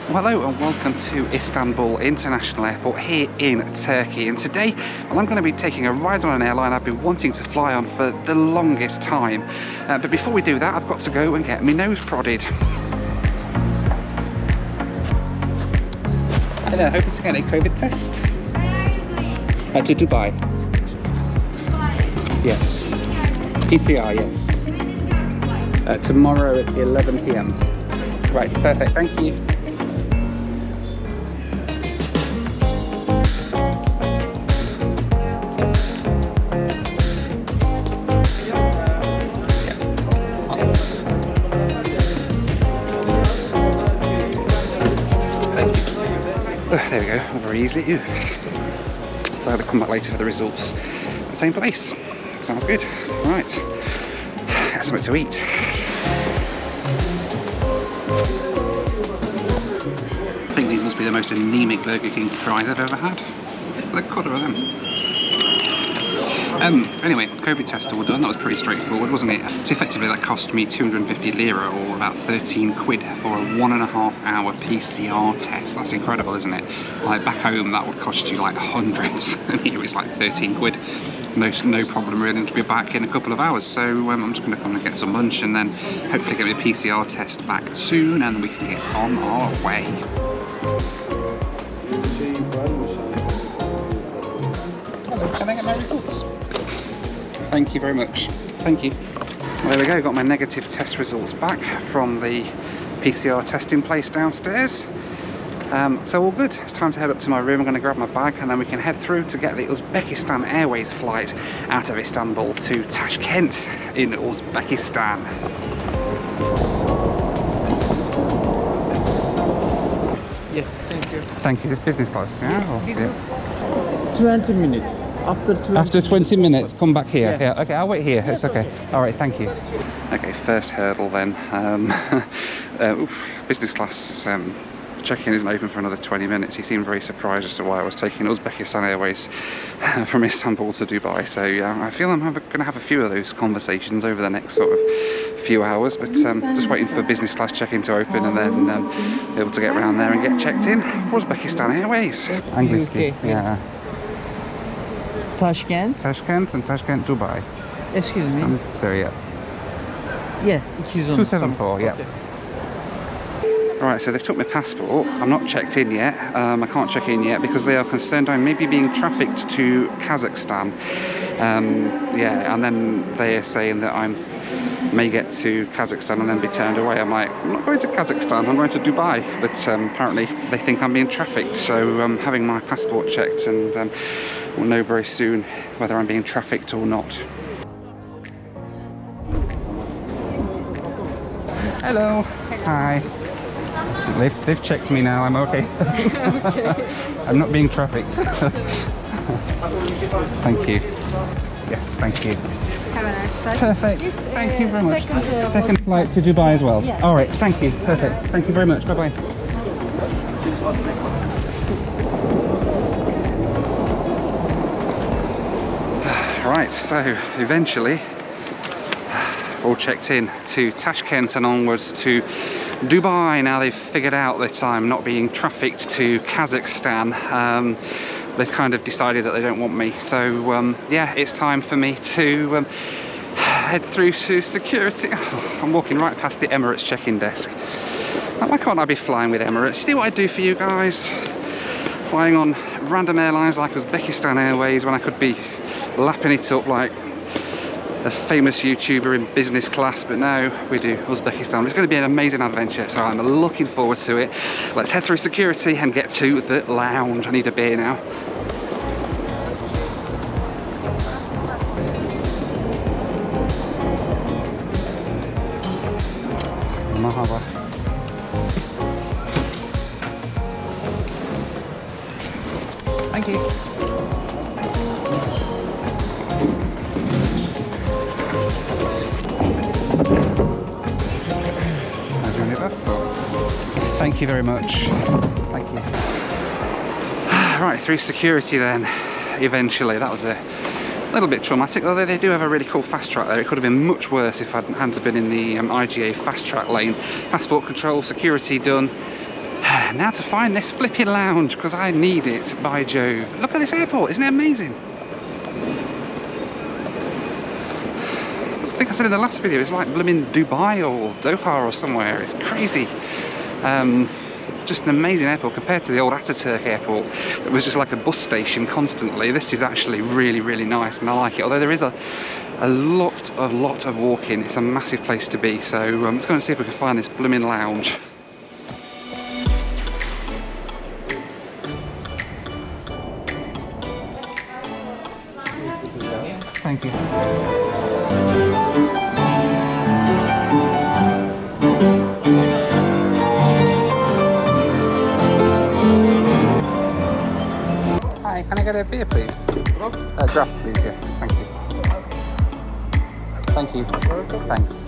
Well, hello and welcome to Istanbul International Airport here in Turkey, and today I'm going to be taking a ride on an airline I've been wanting to fly on for the longest time. But before we do that, I've got to go and get my nose prodded. Hello, hoping to get a COVID test. To Dubai. Yes. PCR, yes. Tomorrow at 11 PM. Right, perfect, thank you. There we go, very easy. So I'll come back later for the results. The same place. Sounds good. Right, got something to eat. I think these must be the most anemic Burger King fries I've ever had. Look, quarter of them. Anyway, COVID test all done. That was pretty straightforward, wasn't it? So effectively that cost me 250 lira, or about 13 quid for a 1.5 hour PCR test. That's incredible, isn't it? Like back home that would cost you like hundreds, and here it's like 13 quid. No problem really to be back in a couple of hours. So I'm just going to come and get some lunch and then hopefully get my PCR test back soon, and we can get on our way. Can I get my results? Thank you very much. Thank you. Well, there we go, got my negative test results back from the PCR testing place downstairs. So all good. It's time to head up to my room. I'm going to grab my bag and then we can head through to get the Uzbekistan Airways flight out of Istanbul to Tashkent in Uzbekistan. Yes, thank you. Thank you. This business class, yeah? Yeah. 20 minutes. After 20 minutes, come back here. Yeah. Okay, I'll wait here. It's okay. All right, thank you. Okay, first hurdle then. Business class check-in isn't open for another 20 minutes. He seemed very surprised as to why I was taking Uzbekistan Airways from Istanbul to Dubai. So yeah, I feel I'm going to have a few of those conversations over the next sort of few hours. But just waiting for business class check-in to open and then be able to get around there and get checked in for Uzbekistan Airways. Angliski, yeah. Tashkent and Tashkent, Dubai. Excuse me. So yeah. Yeah, 274, yeah. Okay. Right, so they've took my passport. I'm not checked in yet. I can't check in yet because they are concerned I may be being trafficked to Kazakhstan. Yeah, and then they are saying that I may get to Kazakhstan and then be turned away. I'm like, I'm not going to Kazakhstan, I'm going to Dubai. But apparently they think I'm being trafficked. So I'm having my passport checked and we'll know very soon whether I'm being trafficked or not. Hello. Hi. They've checked me now, I'm okay. Okay. I'm not being trafficked. Thank you. Yes, thank you. Have a nice flight. Perfect. Thank you very much. Second flight to Dubai as well. Yes. All right, thank you. Perfect. Thank you very much. Bye-bye. Right, so eventually all checked in to Tashkent and onwards to Dubai. Now they've figured out that I'm not being trafficked to Kazakhstan. They've kind of decided that they don't want me. So yeah, it's time for me to head through to security. Oh, I'm walking right past the Emirates check-in desk. Why can't I be flying with Emirates? See what I do for you guys? Flying on random airlines like Uzbekistan Airways when I could be lapping it up like a famous YouTuber in business class, but now we do Uzbekistan. It's going to be an amazing adventure, so I'm looking forward to it. Let's head through security and get to the lounge. I need a beer now. Mahaba. Thank you. Thank you very much. Thank you. Right, through security then, eventually. That was a little bit traumatic, although they do have a really cool fast track there. It could have been much worse if I hadn't been in the IGA fast track lane. Passport control, security done. now to find this flipping lounge, because I need it, by Jove. Look at this airport, isn't it amazing? I think I said in the last video, it's like blooming Dubai or Doha or somewhere. It's crazy. Just an amazing airport compared to the old Ataturk airport that was just like a bus station constantly. This is actually really, really nice, and I like it. Although there is a lot of walking. It's a massive place to be. So let's go and see if we can find this blooming lounge. Thank you. Hi, can I get a beer, please? Draft, please. Yes, thank you. Thank you. Thanks.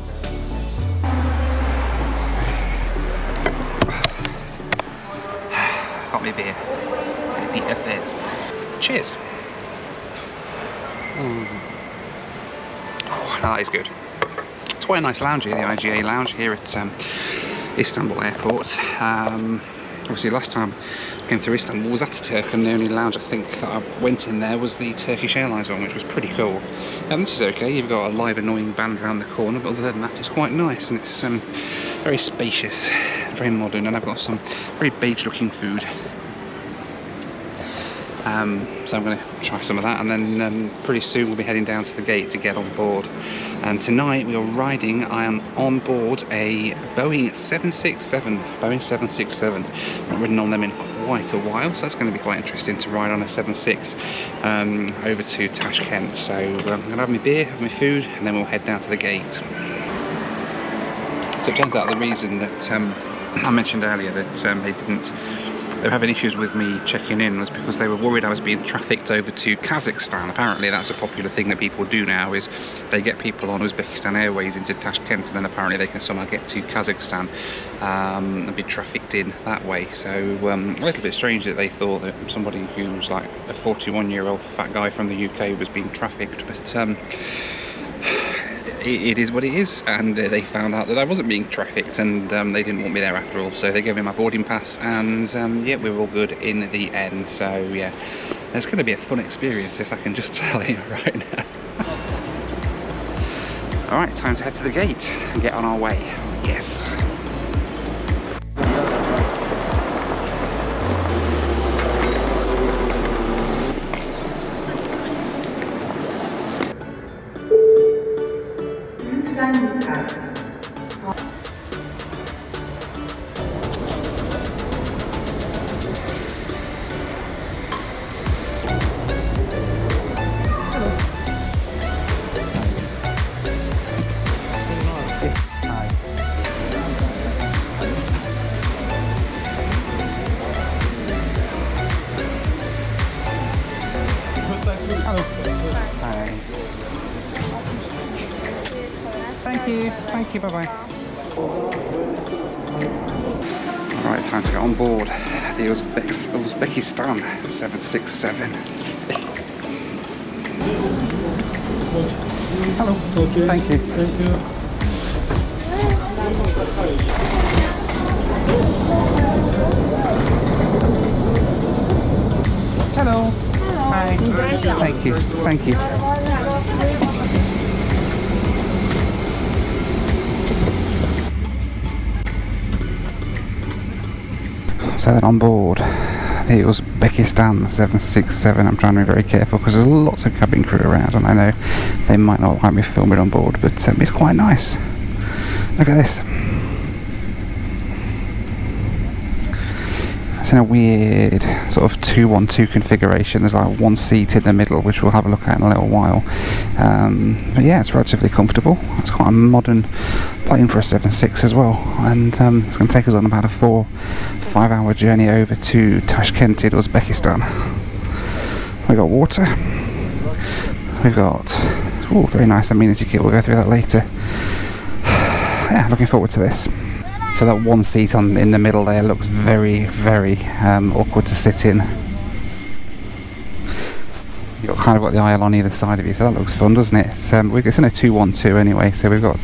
Got me beer. The affairs. Cheers. Oh, that is good. It's quite a nice lounge here, the IGA lounge here at Istanbul Airport. Obviously last time I came through Istanbul was Ataturk, and the only lounge I think that I went in there was the Turkish Airlines one, which was pretty cool. This is okay, you've got a live annoying band around the corner, but other than that it's quite nice, and it's very spacious, very modern, and I've got some very beige looking food. So I'm going to try some of that, and then pretty soon we'll be heading down to the gate to get on board. And tonight we are riding, I am on board a Boeing 767. I've not ridden on them in quite a while, so that's going to be quite interesting to ride on a 76 over to Tashkent. So I'm going to have my beer, have my food, and then we'll head down to the gate. So it turns out the reason that I mentioned earlier that they were having issues with me checking in was because they were worried I was being trafficked over to Kazakhstan. Apparently that's a popular thing that people do now, is they get people on Uzbekistan Airways into Tashkent, and then apparently they can somehow get to Kazakhstan and be trafficked in that way. So a little bit strange that they thought that somebody who was like a 41-year-old fat guy from the UK was being trafficked, but it is what it is, and they found out that I wasn't being trafficked, and they didn't want me there after all, so they gave me my boarding pass, and yeah, we were all good in the end. So yeah, it's going to be a fun experience, this I can just tell you right now. Alright, time to head to the gate and get on our way. Yes. Thank you, bye-bye. Alright, time to get on board the Uzbekistan 767. Hello. Okay. Thank you. Thank you. Hello. Hi. Thank you. Thank you. So then on board the Uzbekistan 767, I'm trying to be very careful because there's lots of cabin crew around, and I know they might not like me filming on board, but it's quite nice. Look at this. It's in a weird sort of 2-1-2 configuration. There's like one seat in the middle, which we'll have a look at in a little while. But yeah, it's relatively comfortable. It's quite a modern plane for a 7.6 as well, and it's going to take us on about a 4-5 hour journey over to Tashkent in Uzbekistan. We've got water. We've got very nice amenity kit. We'll go through that later. Yeah, looking forward to this. So that one seat in the middle there looks very, very awkward to sit in. You've kind of got the aisle on either side of you, so that looks fun, doesn't it? It's in a 2-1-2 anyway, so we've got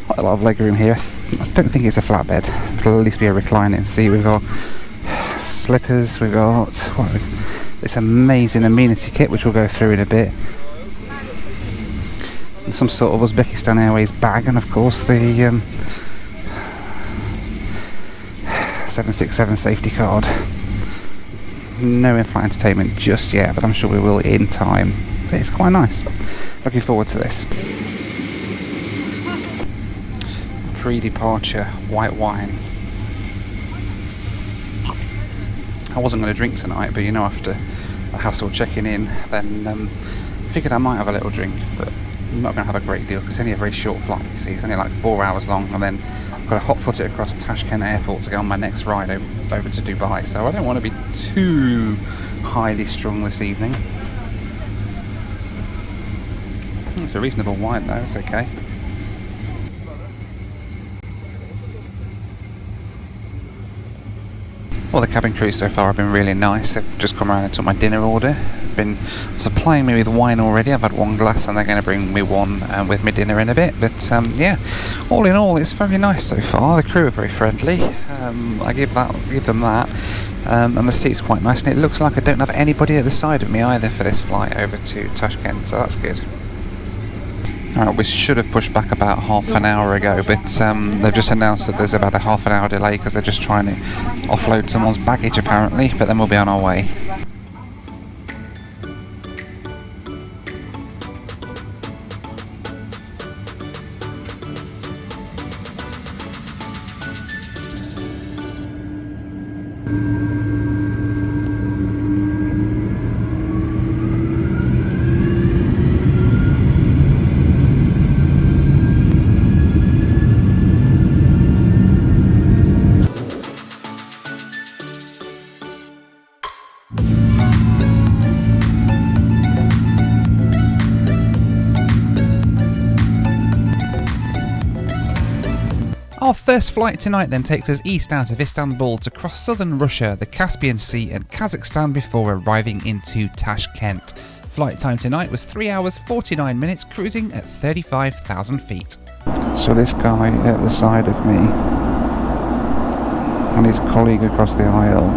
quite a lot of leg room here. I don't think it's a flatbed. It'll at least be a reclining seat. We've got slippers, we've got this amazing amenity kit which we'll go through in a bit, and some sort of Uzbekistan Airways bag, and of course the 767 safety card. No in-flight entertainment just yet, but I'm sure we will in time. But it's quite nice. Looking forward to this. Pre-departure white wine. I wasn't going to drink tonight, but you know, after the hassle checking in, then figured I might have a little drink, but I'm not going to have a great deal because it's only a very short flight, you see. It's only like 4 hours long, and then I've got to hot-foot it across Tashkent airport to go on my next ride over to Dubai, so I don't want to be too highly strung this evening. It's a reasonable wine though, it's okay. Well, the cabin crew so far have been really nice. They've just come around and took my dinner order. Been supplying me with wine already. I've had one glass and they're going to bring me one with my dinner in a bit. But yeah, all in all, it's very nice so far. The crew are very friendly. I give them that. And the seat's quite nice, and it looks like I don't have anybody at the side of me either for this flight over to Tashkent, so that's good. Alright, we should have pushed back about half an hour ago, but they've just announced that there's about a half an hour delay because they're just trying to offload someone's baggage apparently, but then we'll be on our way. Our first flight tonight then takes us east out of Istanbul to cross southern Russia, the Caspian Sea and Kazakhstan before arriving into Tashkent. Flight time tonight was 3 hours 49 minutes, cruising at 35,000 feet. So this guy at the side of me and his colleague across the aisle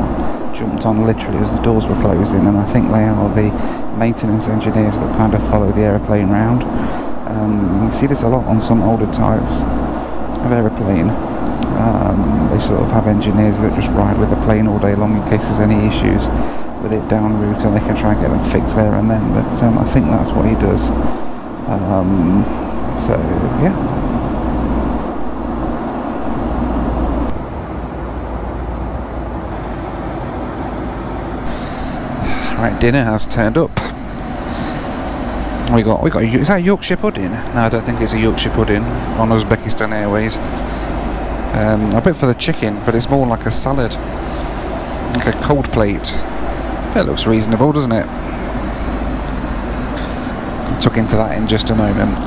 jumped on literally as the doors were closing, and I think they are the maintenance engineers that kind of follow the aeroplane round. You see this a lot on some older types of aeroplane. They sort of have engineers that just ride with the plane all day long in case there's any issues with it down route, and they can try and get them fixed there and then, but I think that's what he does. So yeah. Right, dinner has turned up. We got. Is that Yorkshire pudding? No, I don't think it's a Yorkshire pudding on Uzbekistan Airways. I went for the chicken, but it's more like a salad, like a cold plate. That looks reasonable, doesn't it? I'll tuck into that in just a moment.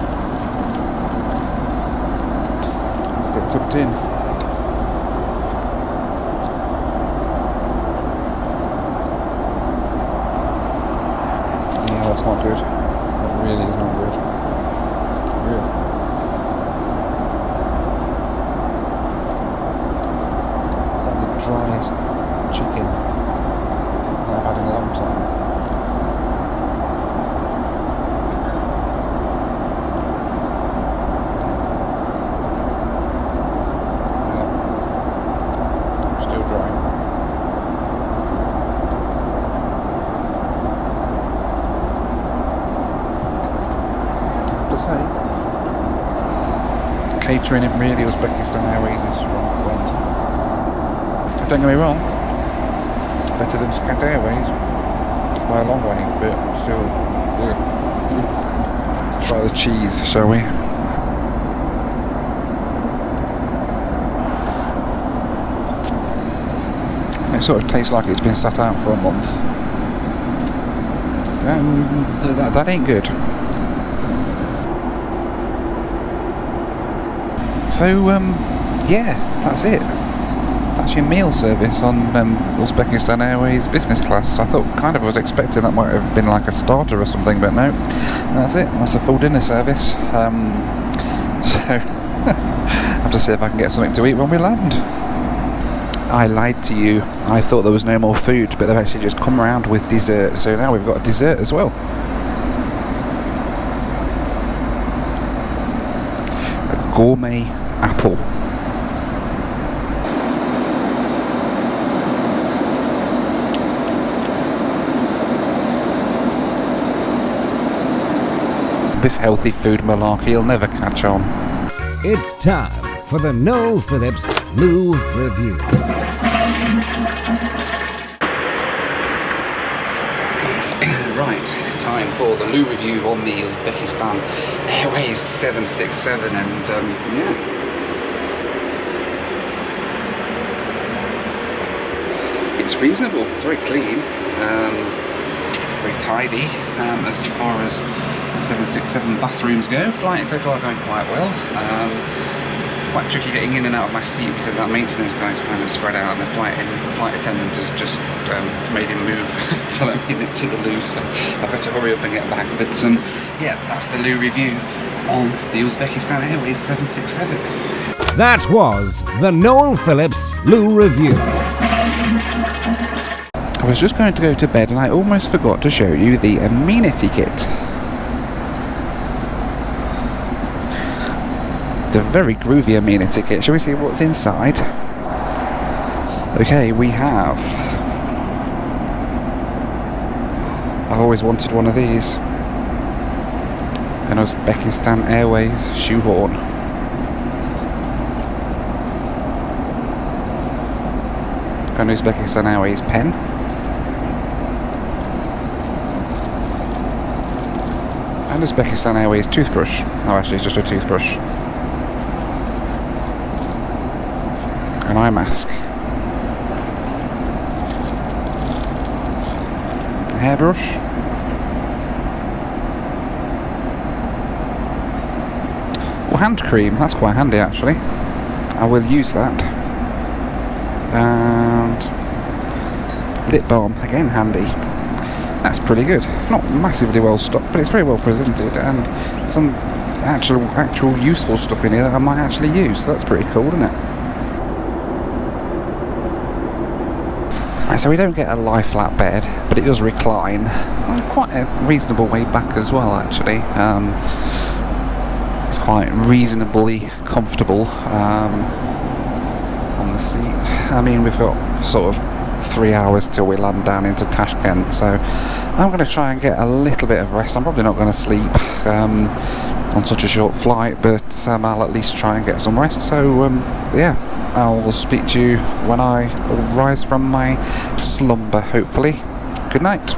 Let's get tucked in. Yeah, that's not good. That really is not good. Really. It's like the driest chicken that I've had in a long time. Yeah. Still dry. To say, catering it really Uzbekistan Airways is strong point. Don't get me wrong, better than Scand Airways by a long way, but still, yeah. Let's try the cheese, shall we? It sort of tastes like it's been sat out for a month. That ain't good. So, yeah, that's it. That's your meal service on Uzbekistan Airways business class. I thought, kind of, I was expecting that might have been like a starter or something, but no, that's it. That's a full dinner service. So, I have to see if I can get something to eat when we land. I lied to you. I thought there was no more food, but they've actually just come around with dessert. So now we've got a dessert as well. A gourmet apple. This healthy food malarkey will never catch on. It's time for the Noel Phillips Lou Review. Right, time for the Lou Review on the Uzbekistan Airways 767, and yeah. It's reasonable, it's very clean, very tidy as far as 767 bathrooms go. Flight so far going quite well. Quite tricky getting in and out of my seat because that maintenance guy's kind of spread out, and the flight attendant just made him move to let me into the loo, so I better hurry up and get back. But yeah, that's the loo review on the Uzbekistan Airways 767. That was the Noel Phillips Lou Review. I was just going to go to bed and I almost forgot to show you the amenity kit. The very groovy amenity kit. Shall we see what's inside? Okay, we have... I've always wanted one of these. An Uzbekistan Airways shoehorn. An Uzbekistan Airways pen. An Uzbekistan Airways toothbrush. Oh, actually it's just a toothbrush. An eye mask, a hairbrush, well, hand cream, that's quite handy actually. I will use that. And lip balm, again handy. That's pretty good. Not massively well stocked, but it's very well presented, and some actual useful stuff in here that I might actually use. So that's pretty cool, isn't it? So we don't get a lie flat bed, but it does recline quite a reasonable way back as well actually. It's quite reasonably comfortable on the seat. I mean, we've got sort of 3 hours till we land down into Tashkent, so I'm going to try and get a little bit of rest. I'm probably not going to sleep on such a short flight, but I'll at least try and get some rest. So yeah, I'll speak to you when I rise from my slumber, hopefully. Good night.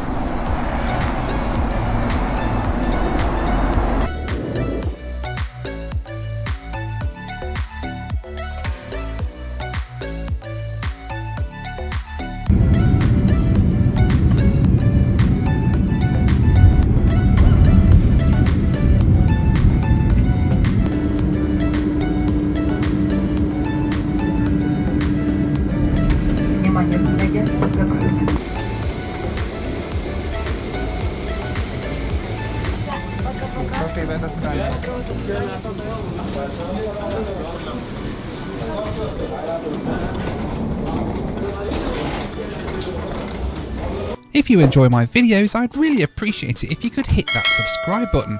If you enjoy my videos, I'd really appreciate it if you could hit that subscribe button.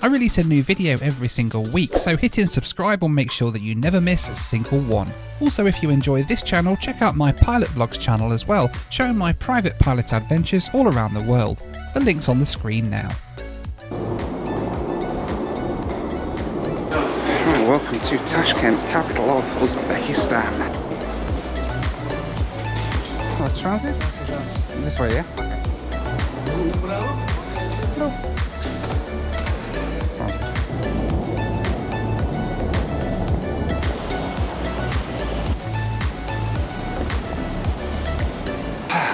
I release a new video every single week, so hitting subscribe will make sure that you never miss a single one. Also, if you enjoy this channel, check out my Pilot Vlogs channel as well, showing my private pilot adventures all around the world. The link's on the screen now. Right, welcome to Tashkent, capital of Uzbekistan. Oh, transit? This way, yeah? No.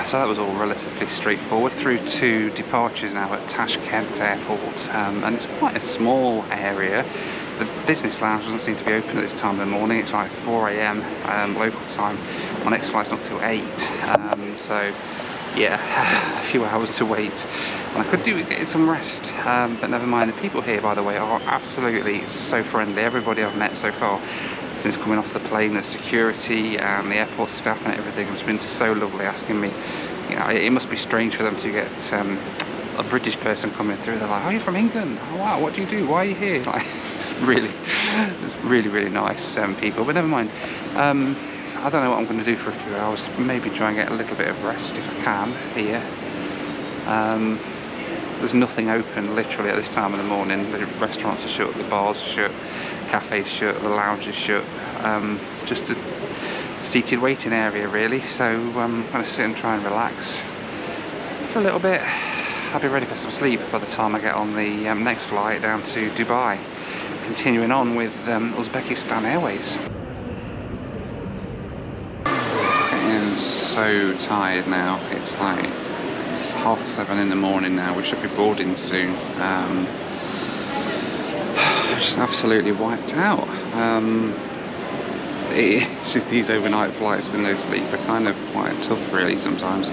So that was all relatively straightforward. Through to departures now at Tashkent Airport, and it's quite a small area. The business lounge doesn't seem to be open at this time of the morning. It's like 4 AM local time. My next flight's not till 8, so yeah, a few hours to wait. And I could do with getting some rest, but never mind. The people here, by the way, are absolutely so friendly. Everybody I've met so far since coming off the plane. The security and the airport staff and everything has been so lovely, asking me, you know, it must be strange for them to get a British person coming through. They're like, "Oh, you're from England? Oh, wow, what do you do? Why are you here?" Like, it's really nice people, but never mind. I don't know what I'm going to do for a few hours. Maybe try and get a little bit of rest if I can here. There's nothing open literally at this time of the morning. The restaurants are shut, the bars are shut, cafes shut, the lounge is shut. Just a seated waiting area really. So I'm going to sit and try and relax for a little bit. I'll be ready for some sleep by the time I get on the next flight down to Dubai. Continuing on with Uzbekistan Airways. Getting so tired now. It's 7:30 in the morning now. We should be boarding soon. Just absolutely wiped out. These overnight flights with no sleep are kind of quite tough really sometimes.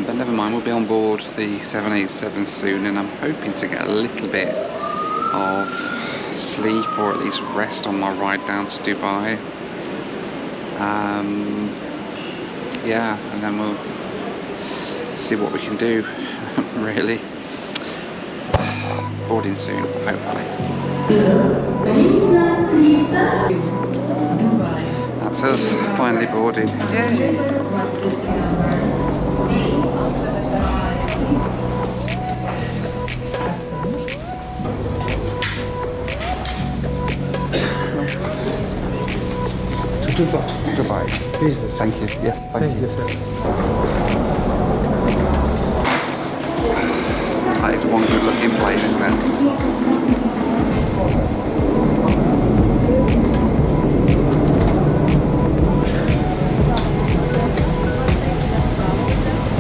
But never mind, we'll be on board the 787 soon, and I'm hoping to get a little bit of sleep or at least rest on my ride down to Dubai. Yeah, and then we'll see what we can do really. Boarding soon, hopefully. That's us finally boarding. Yay! Dubai. Jesus. Thank you. Yes, thank you. Sir. That is one good looking plane, isn't it?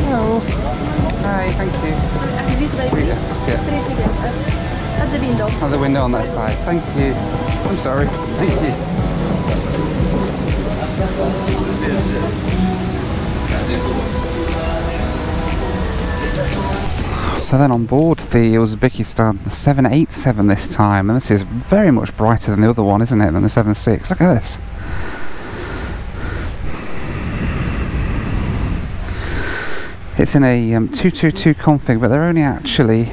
Hello. Hi, thank you. This way, please. Yeah. At the window. Oh, the window on that side. Thank you. I'm sorry. Thank you. So then on board the Uzbekistan 787 this time, and this is very much brighter than the other one, isn't it, than the 76. Look at this. It's in a 222 config, but they're only actually,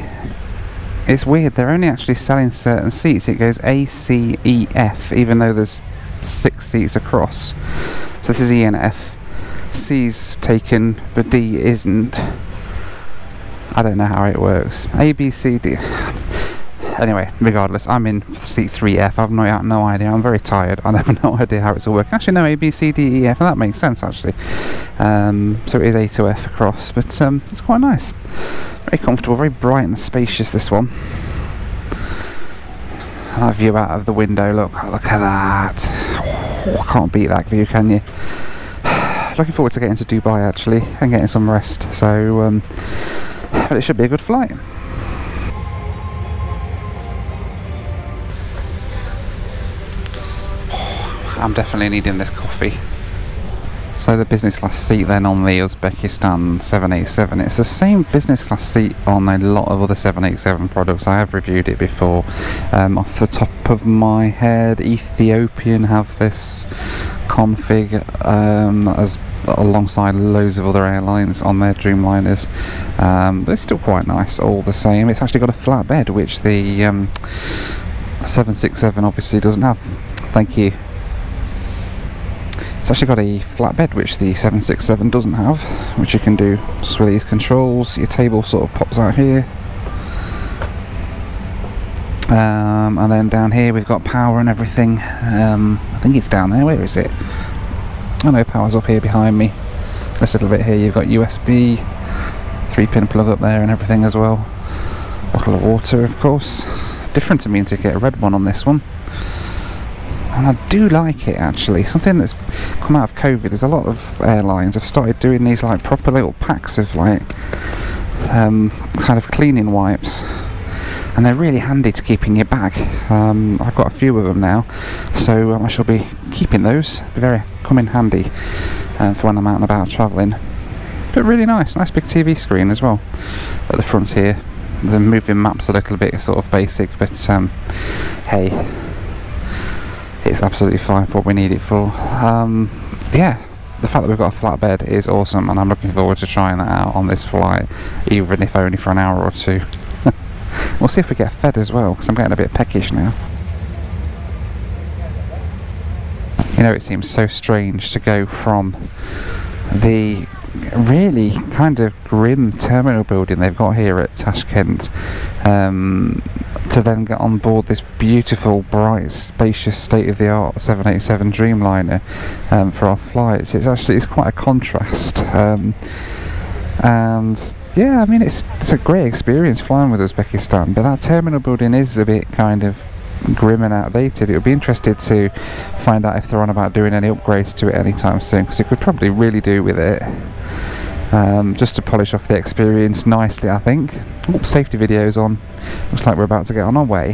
it's weird, they're only actually selling certain seats. It goes A, C, E, F, even though there's 6 seats across. So this is E and F. C's taken, but D isn't. I don't know how it works. A, B, C, D. Anyway, regardless, I'm in seat 3F. I've no idea. I'm very tired. I have no idea how it's all working. Actually, no, A, B, C, D, E, F, and that makes sense actually. So it is A to F across, but it's quite nice. Very comfortable, very bright and spacious, this one. That view out of the window, look at that. Oh, I can't beat that view, can you? Looking forward to getting to Dubai actually and getting some rest. So, but it should be a good flight. I'm definitely needing this coffee. So the business class seat then on the Uzbekistan 787, it's the same business class seat on a lot of other 787 products. I have reviewed it before. Off the top of my head, Ethiopian have this config as alongside loads of other airlines on their Dreamliners, but it's still quite nice all the same. It's actually got a flat bed, which the 767 obviously doesn't have. Thank you. It's actually got a flat bed, which the 767 doesn't have, which you can do just with these controls. Your table sort of pops out here, and then down here we've got power and everything. I think it's down there. Where is it? Oh no, power's up here behind me. This little bit here, you've got USB, 3-pin plug up there and everything as well. Bottle of water, of course. Different to me to get a red one on this one. And I do like it actually. Something that's come out of COVID, there's a lot of airlines have started doing these like proper little packs of like kind of cleaning wipes, and they're really handy to keep in your bag. I've got a few of them now, so I shall be keeping those. Come in handy for when I'm out and about travelling. But really nice big TV screen as well at the front here. The moving map's a little bit sort of basic, but hey, it's absolutely fine for what we need it for. Yeah, the fact that we've got a flat bed is awesome, and I'm looking forward to trying that out on this flight, even if only for an hour or two. We'll see if we get fed as well, because I'm getting a bit peckish now. You know, it seems so strange to go from the really kind of grim terminal building they've got here at Tashkent to then get on board this beautiful, bright, spacious, state-of-the-art 787 Dreamliner for our flights. It's quite a contrast, and yeah, I mean it's a great experience flying with Uzbekistan, but that terminal building is a bit kind of grim and outdated. It would be interested to find out if they're on about doing any upgrades to it anytime soon, because it could probably really do with it, just to polish off the experience nicely, I think. Oops, safety video's on. Looks like we're about to get on our way.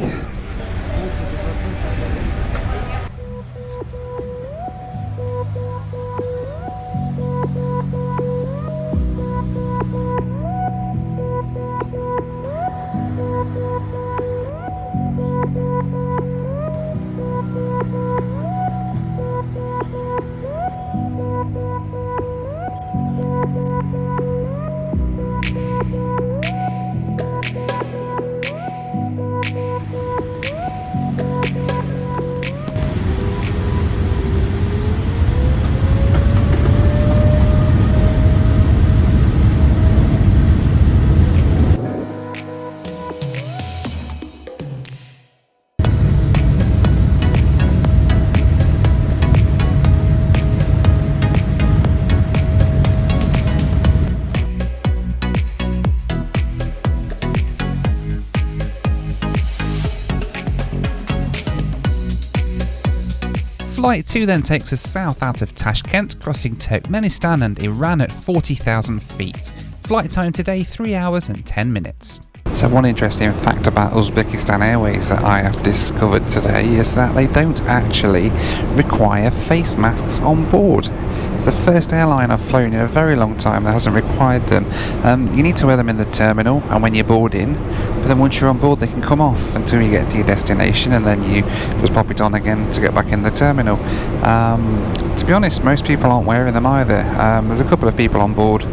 Flight 2 then takes us south out of Tashkent, crossing Turkmenistan and Iran at 40,000 feet. Flight time today 3 hours and 10 minutes. So one interesting fact about Uzbekistan Airways that I have discovered today is that they don't actually require face masks on board. It's the first airline I've flown in a very long time that hasn't required them. You need to wear them in the terminal and when you're boarding, but then once you're on board they can come off until you get to your destination, and then you just pop it on again to get back in the terminal. To be honest, most people aren't wearing them either. There's a couple of people on board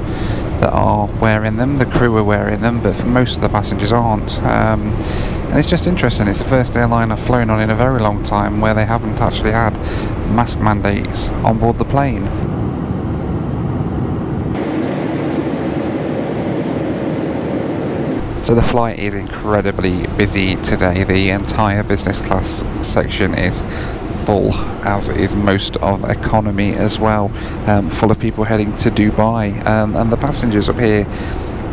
that are wearing them, the crew are wearing them, but for most of the passengers aren't. And it's just interesting, it's the first airline I've flown on in a very long time where they haven't actually had mask mandates on board the plane. So the flight is incredibly busy today. The entire business class section is full, as is most of economy as well, full of people heading to Dubai, and the passengers up here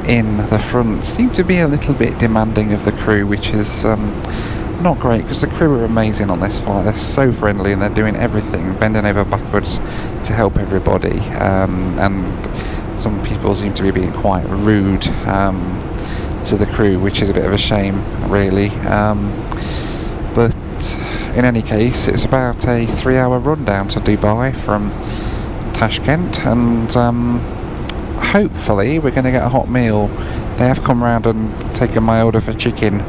in the front seem to be a little bit demanding of the crew, which is not great, because the crew are amazing on this flight. They're so friendly and they're doing everything, bending over backwards to help everybody, and some people seem to be being quite rude to the crew, which is a bit of a shame really, but in any case it's about a 3-hour run down to Dubai from Tashkent, and hopefully we're going to get a hot meal. They have come round and taken my order for chicken,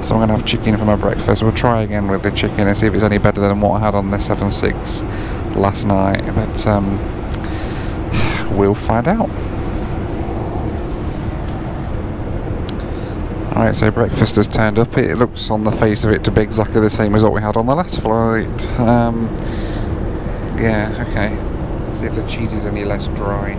so I'm going to have chicken for my breakfast. We'll try again with the chicken and see if it's any better than what I had on the 7.6 last night, but we'll find out. Alright, so breakfast has turned up. It looks on the face of it to be exactly the same as what we had on the last flight. Yeah, okay. See if the cheese is any less dry.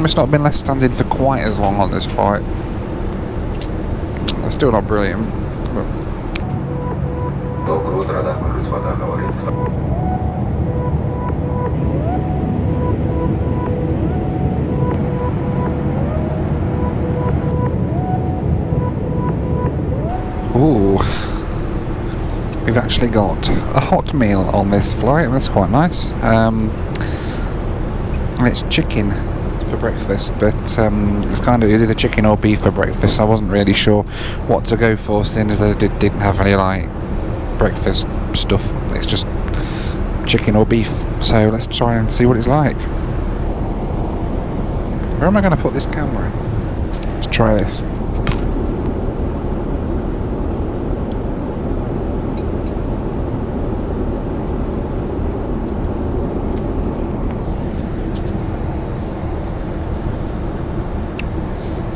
It's not been left standing for quite as long on this flight. It's still not brilliant. Ooh, we've actually got a hot meal on this flight. That's quite nice. And it's chicken for breakfast, but it's kind of either chicken or beef for breakfast. I wasn't really sure what to go for, seeing as I didn't have any like breakfast stuff. It's just chicken or beef. So let's try and see what it's like. Where am I going to put this camera? Let's try this.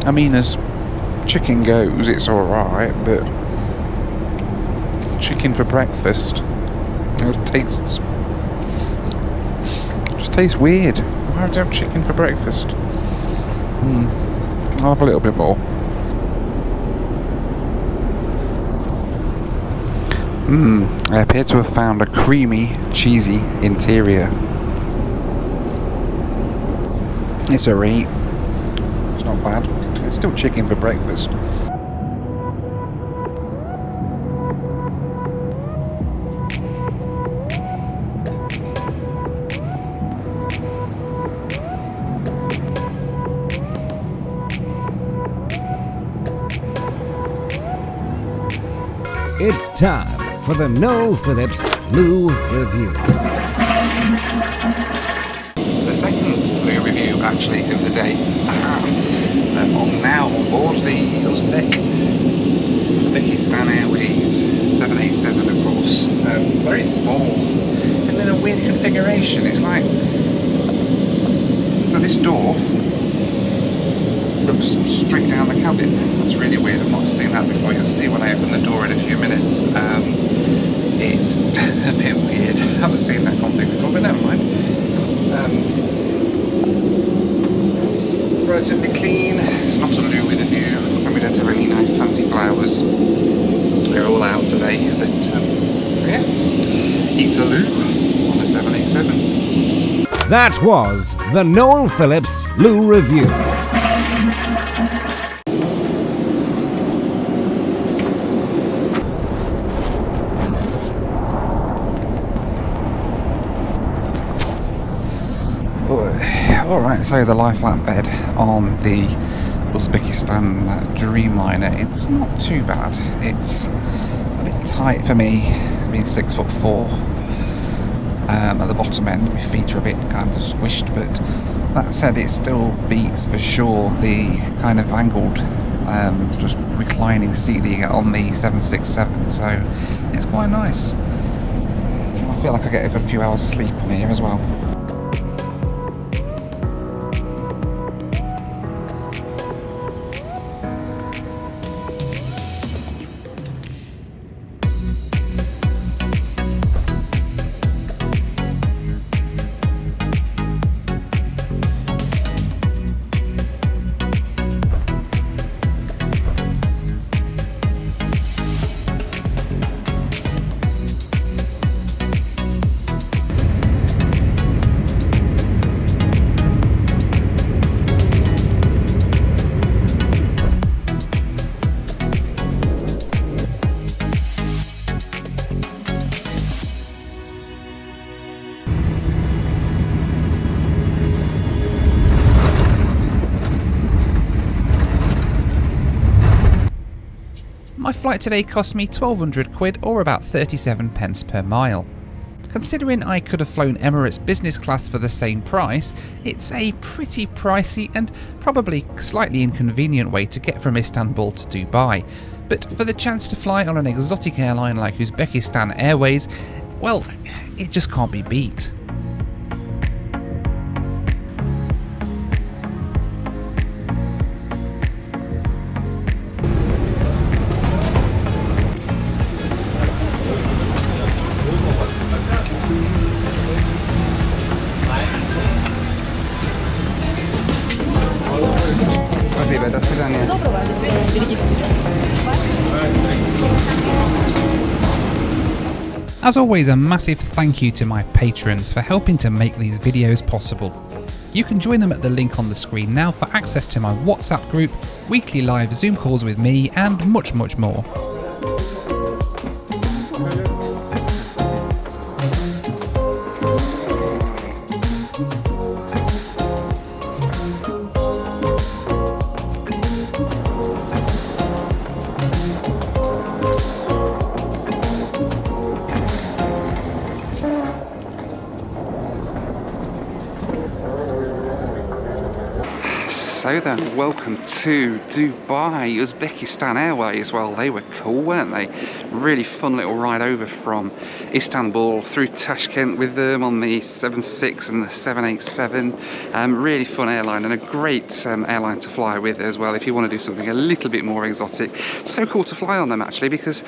I mean, as chicken goes, it's alright, but chicken for breakfast, it just tastes weird. Why would I have chicken for breakfast? I'll have a little bit more. I appear to have found a creamy, cheesy interior. It's a reet. It's not bad. It's still chicken for breakfast. It's time for the Noel Phillips Blue Review. The second Blue Review, actually, of the day. I'm now on board the Uzbekistan Airways 787, of course. Very small and in a weird configuration. It's like, so this door looks straight down the cabin. That's really weird. I've not seen that before. You'll see when I open the door in a few minutes. It's a bit weird. I haven't seen that config before, but never mind. Relatively clean. It's not a loo with a view, and we don't have any nice fancy flowers. They're all out today, but yeah, it's a loo on the 787. That was the Noel Phillips Blue Review. Alright, so the lie flat bed on the Uzbekistan Dreamliner, it's not too bad. It's a bit tight for me, being 6'4". At the bottom end, my feet are a bit kind of squished, but that said, it still beats for sure the kind of angled, just reclining seat that you get on the 767, so it's quite nice. I feel like I get a good few hours sleep on here as well. My flight today cost me 1,200 quid or about 37 pence per mile. Considering I could have flown Emirates business class for the same price, it's a pretty pricey and probably slightly inconvenient way to get from Istanbul to Dubai. But for the chance to fly on an exotic airline like Uzbekistan Airways, well, it just can't be beat. As always, a massive thank you to my patrons for helping to make these videos possible. You can join them at the link on the screen now for access to my WhatsApp group, weekly live Zoom calls with me, and much, much more. So then, welcome to Dubai, Uzbekistan Airways. Well, they were cool, weren't they? Really fun little ride over from Istanbul through Tashkent with them on the 76 and the 787. Really fun airline, and a great airline to fly with as well if you want to do something a little bit more exotic. So cool to fly on them actually, because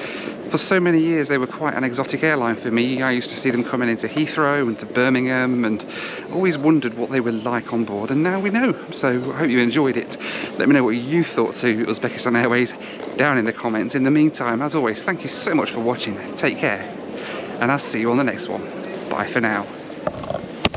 for so many years they were quite an exotic airline for me. I used to see them coming into Heathrow and to Birmingham, and always wondered what they were like on board, and now we know. So I hope you enjoyed it. Let me know what you thought to Uzbekistan Airways down in the comments. In the meantime, as always, thank you so much for watching. Take care, and I'll see you on the next one. Bye for now.